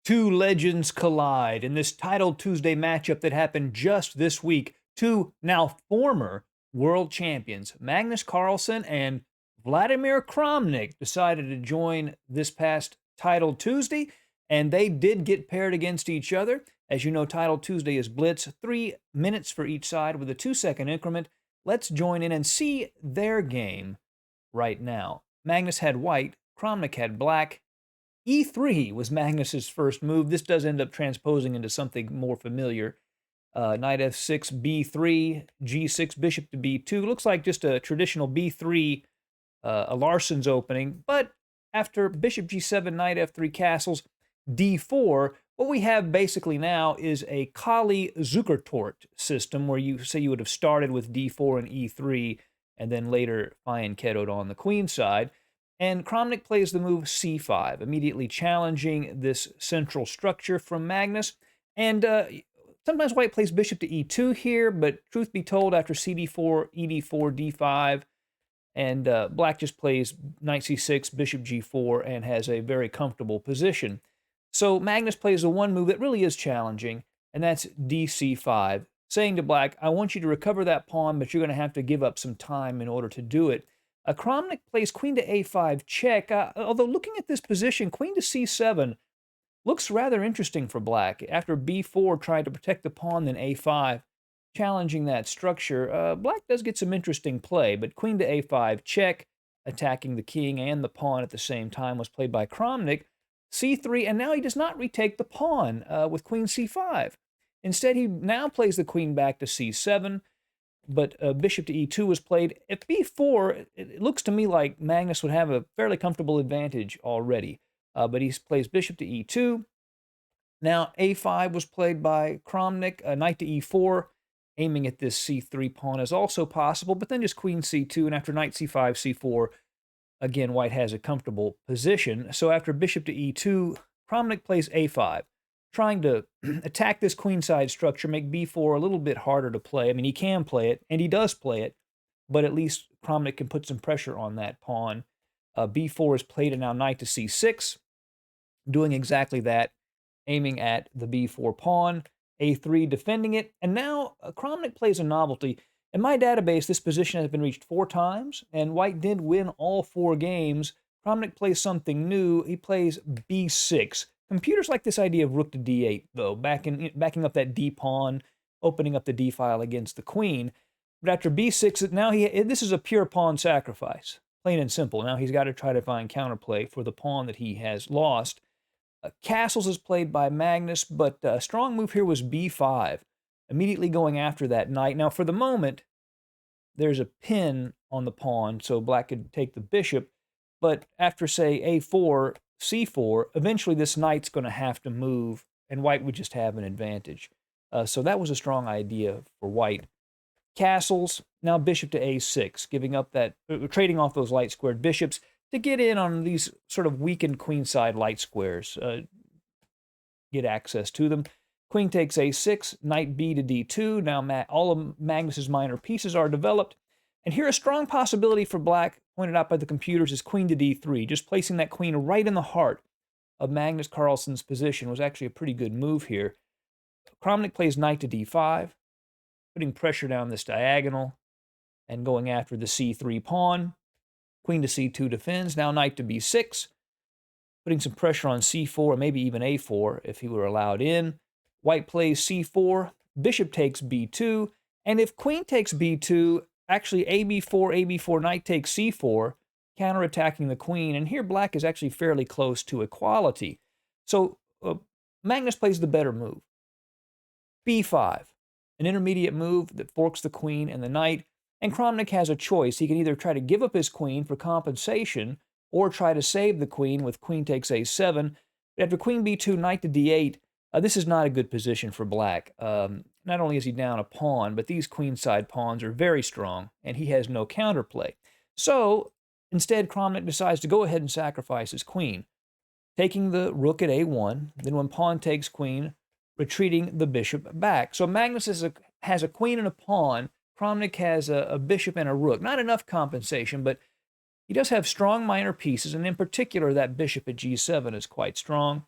Two legends collide in this Title Tuesday matchup that happened just this week. Two now former world champions, Magnus Carlsen and Vladimir Kramnik, decided to join this past Title Tuesday, and they did get paired against each other. As you know, Title Tuesday is blitz, 3 minutes for each side with a 2-second increment. Let's join in and see their game right now. Magnus had white, Kramnik had black. E3 was Magnus's first move. This does end up transposing into something more familiar. Knight f6, b3, g6, bishop to b2. Looks like just a traditional b3, a Larsen's opening. But after bishop g7, knight f3 castles, d4, what we have basically now is a Kali-Zukertort system where you say you would have started with d4 and e3 and then later Fianchettoed on the queen side. And Kramnik plays the move c5, immediately challenging this central structure from Magnus. And sometimes white plays bishop to e2 here, but truth be told, after cd4, ed4, d5, and black just plays knight c6, bishop g4, and has a very comfortable position. So Magnus plays the one move that really is challenging, and that's dc5, saying to black, I want you to recover that pawn, but you're going to have to give up some time in order to do it. Kramnik plays queen to a5 check, although looking at this position, queen to c7 looks rather interesting for black. After b4 trying to protect the pawn, then a5, challenging that structure, black does get some interesting play, but queen to a5 check, attacking the king and the pawn at the same time, was played by Kramnik. c3, and now he does not retake the pawn with queen c5. Instead, he now plays the queen back to c7, but bishop to e2 was played. At b4, it looks to me like Magnus would have a fairly comfortable advantage already, but he plays bishop to e2. Now a5 was played by Kramnik. Knight to e4, aiming at this c3 pawn is also possible, but then just queen c2, and after knight c5, c4, again, white has a comfortable position. So after bishop to e2, Kramnik plays a5, trying to attack this queenside structure, make b4 a little bit harder to play. I mean, he can play it, and he does play it, but at least Kramnik can put some pressure on that pawn. b4 is played, and now knight to c6, doing exactly that, aiming at the b4 pawn, a3 defending it, and now Kramnik plays a novelty. In my database, this position has been reached 4 times, and white did win all 4 games. Kramnik plays something new. He plays b6. Computers like this idea of rook to d8, though, backing up that d pawn, opening up the d file against the queen. But after b6, now this is a pure pawn sacrifice, plain and simple. Now he's got to try to find counterplay for the pawn that he has lost. Castles is played by Magnus, but a strong move here was b5, immediately going after that knight. Now, for the moment, there's a pin on the pawn, so black could take the bishop, but after, say, a4, c4, eventually this knight's going to have to move, and white would just have an advantage. So that was a strong idea for white. Castles, now bishop to a6, giving up that, trading off those light squared bishops to get in on these sort of weakened queenside light squares, get access to them. Queen takes a6, knight b to d2. Now all of Magnus's minor pieces are developed. And here a strong possibility for black, pointed out by the computers, is queen to d3. Just placing that queen right in the heart of Magnus Carlsen's position was actually a pretty good move here. Kramnik plays knight to d5, putting pressure down this diagonal and going after the c3 pawn. Queen to c2 defends. Now knight to b6, putting some pressure on c4 and maybe even a4 if he were allowed in. White plays c4, bishop takes b2, and if queen takes b2, actually ab4, knight takes c4, counterattacking the queen, and here black is actually fairly close to equality. So Magnus plays the better move. b5, an intermediate move that forks the queen and the knight, and Kramnik has a choice. He can either try to give up his queen for compensation or try to save the queen with queen takes a7. But after queen b2, knight to d8, this is not a good position for black. Not only is he down a pawn, but these queenside pawns are very strong, and he has no counterplay. So instead, Kramnik decides to go ahead and sacrifice his queen, taking the rook at a1. Then when pawn takes queen, retreating the bishop back. So Magnus has a queen and a pawn. Kramnik has a bishop and a rook. Not enough compensation, but he does have strong minor pieces, and in particular, that bishop at g7 is quite strong.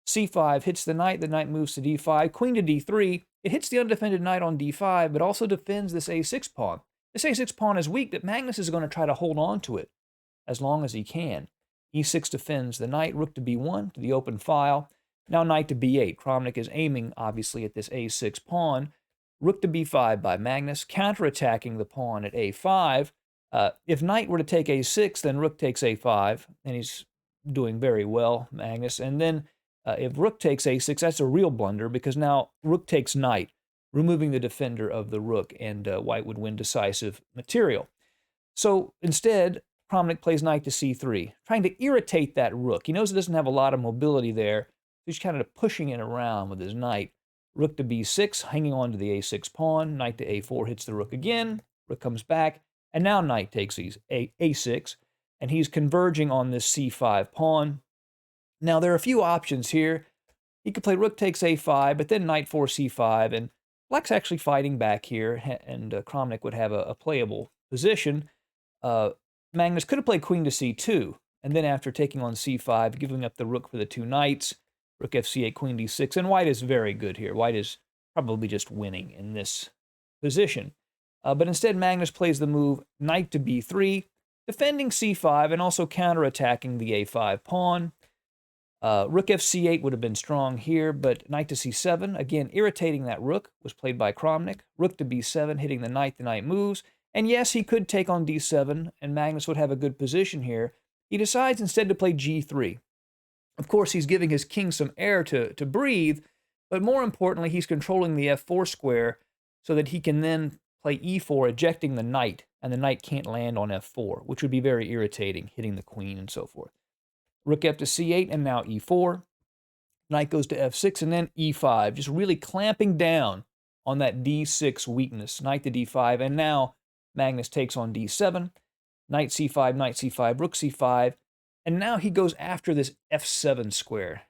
c5 hits the knight moves to d5, queen to d3. It hits the undefended knight on d5, but also defends this a6 pawn. This a6 pawn is weak, but Magnus is going to try to hold on to it as long as he can. e6 defends the knight, rook to b1 to the open file. Now knight to b8. Kramnik is aiming, obviously, at this a6 pawn. Rook to b5 by Magnus, counterattacking the pawn at a5. If knight were to take a6, then rook takes a5, and he's doing very well, Magnus. And then if rook takes a6, that's a real blunder, because now rook takes knight, removing the defender of the rook, and white would win decisive material. So instead, Kramnik plays knight to c3, trying to irritate that rook. He knows it doesn't have a lot of mobility there. He's kind of pushing it around with his knight. Rook to b6, hanging on to the a6 pawn. Knight to a4 hits the rook again. Rook comes back, and now knight takes a6, and he's converging on this c5 pawn. Now, there are a few options here. He could play rook takes a5, but then knight 4 c5, and black's actually fighting back here, and Kramnik would have a playable position. Magnus could have played queen to c2, and then after taking on c5, giving up the rook for the two knights, rook fc8, queen d6, and white is very good here. White is probably just winning in this position. But instead, Magnus plays the move knight to b3, defending c5 and also counterattacking the a5 pawn. Rook fc8 would have been strong here, but knight to c7, again, irritating that rook, was played by Kramnik. Rook to b7, hitting the knight moves. And yes, he could take on d7, and Magnus would have a good position here. He decides instead to play g3. Of course, he's giving his king some air to breathe, but more importantly, he's controlling the f4 square so that he can then play e4, ejecting the knight, and the knight can't land on f4, which would be very irritating, hitting the queen and so forth. Rook f to c8, and now e4. Knight goes to f6, and then e5, just really clamping down on that d6 weakness. Knight to d5, and now Magnus takes on d7, knight c5, rook c5, and now he goes after this f7 square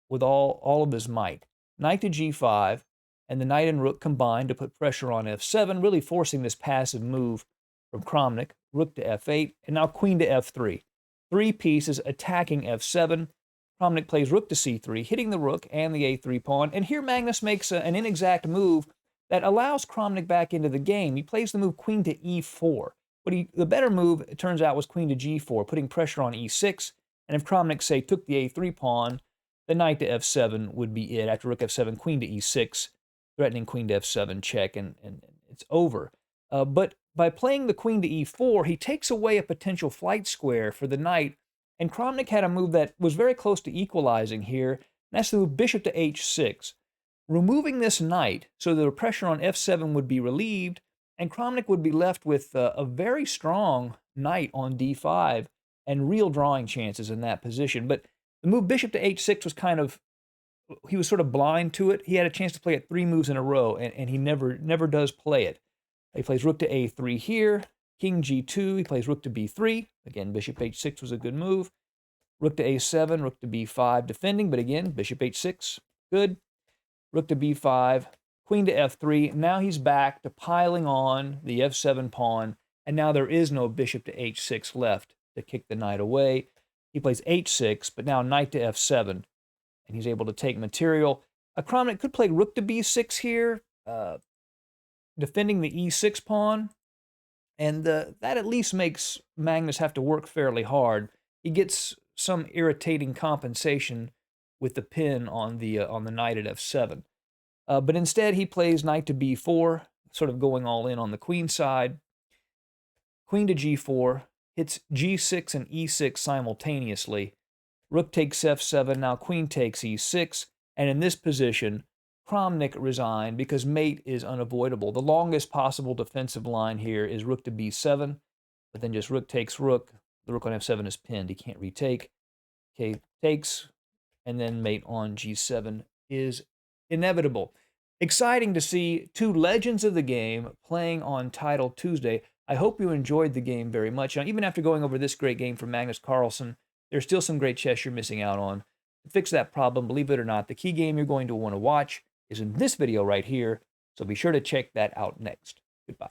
with all of his might. Knight to g5, and the knight and rook combine to put pressure on f7, really forcing this passive move from Kramnik. Rook to f8, and now queen to f3. 3 pieces attacking f7. Kramnik plays rook to c3, hitting the rook and the a3 pawn, and here Magnus makes an inexact move that allows Kramnik back into the game. He plays the move queen to e4. But the better move, it turns out, was queen to g4, putting pressure on e6. And if Kramnik, say, took the a3 pawn, the knight to f7 would be it. After rook f7, queen to e6, threatening queen to f7 check, and it's over. But by playing the queen to e4, he takes away a potential flight square for the knight. And Kramnik had a move that was very close to equalizing here, and that's the move bishop to h6. Removing this knight so that the pressure on f7 would be relieved, and Kramnik would be left with a very strong knight on d5 and real drawing chances in that position. But the move bishop to h6 was he was sort of blind to it. He had a chance to play it 3 moves in a row, and he never does play it. He plays rook to a3 here, king g2, he plays rook to b3. Again, bishop h6 was a good move. Rook to a7, rook to b5, defending, but again, bishop h6, good. Rook to b5, queen to f3. Now he's back to piling on the f7 pawn, and now there is no bishop to h6 left to kick the knight away. He plays h6, but now knight to f7, and he's able to take material. Kramnik could play rook to b6 here, defending the e6 pawn, and that at least makes Magnus have to work fairly hard. He gets some irritating compensation with the pin on the knight at f7. But instead, he plays knight to b4, sort of going all in on the queen side. Queen to g4, hits g6 and e6 simultaneously. Rook takes f7, now queen takes e6, and in this position, Kramnik resigned because mate is unavoidable. The longest possible defensive line here is rook to b7, but then just rook takes rook. The rook on f7 is pinned. He can't retake. Okay, takes, and then mate on g7 is inevitable. Exciting to see 2 legends of the game playing on Title Tuesday. I hope you enjoyed the game very much. Now, even after going over this great game from Magnus Carlsen, there's still some great chess you're missing out on. To fix that problem, believe it or not, the key game you're going to want to watch is in this video right here, so be sure to check that out next. Goodbye.